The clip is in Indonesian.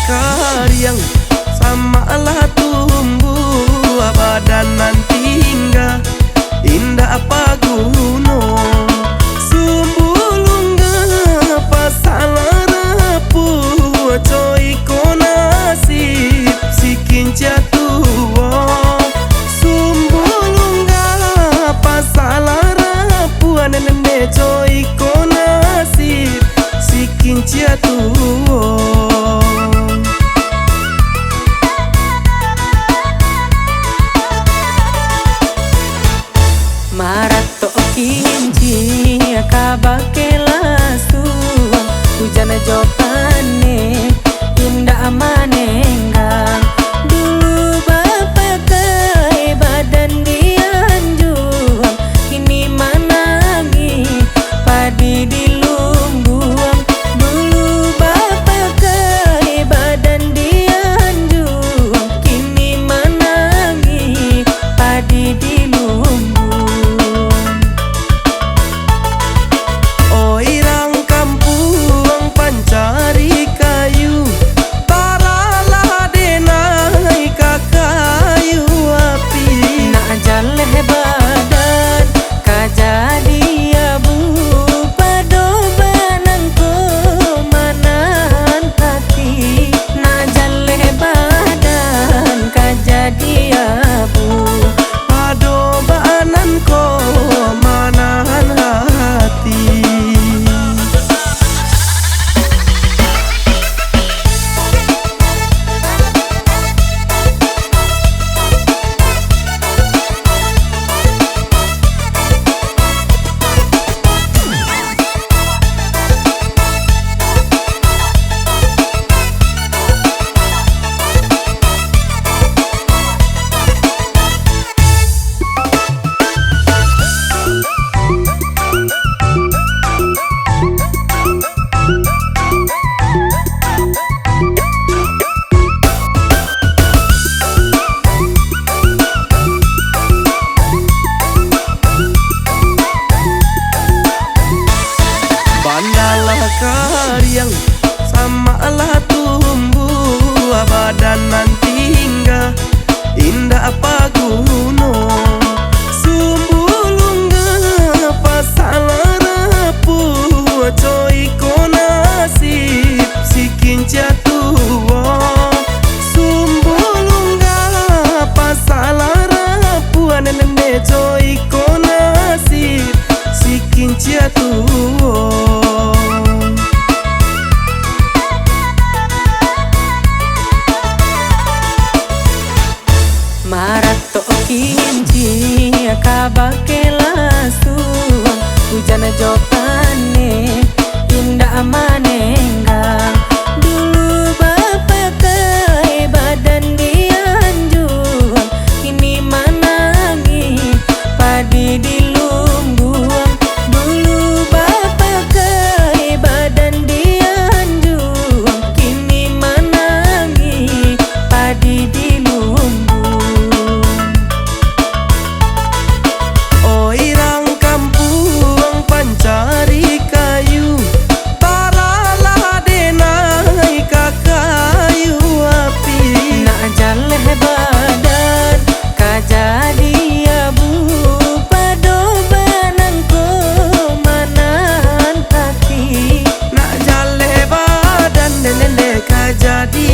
karyang sama lah tumbuh badan nanti hingga indah apa gunung sumbulungga pasalah rapu coy ko nasib sikin jatuh sumbulungga pasalah rapu nene coy ko nasib sikin jatuh. Marato kinci kabakela suang hujan jopane indah manenggang dulu bapak kai badan dianjuang kini manangi padi dilumbuang dulu bapak kai badan dianjuang kini manangi padi dilumbuang. Cari kayu taralah denai kakayu api nak jaleh badan kajadi abu pado banangku manahan hati nak jaleh badan kajadi abu pado banangku manahan hati. Bandalah karyang sama lah tumbuh badan nanti hingga indah apa gunung sumbulungga pasalah rapu coy ko nasib sikin jatuh sumbulungga pasalah rapu nene coy ko nasib sikin jatuh. Marato kinci kabakela suang hujan jopane indah manenggang dulu bapak kai badan dianjuang kini manangi padi dilumbuang dulu bapak kai badan dianjuang kini manangi padi dilumbuang. Cari kayu taralah denai kakayu api nak jaleh badan kajadi abu pado banangku manahan hati nak jaleh badan nene kajadi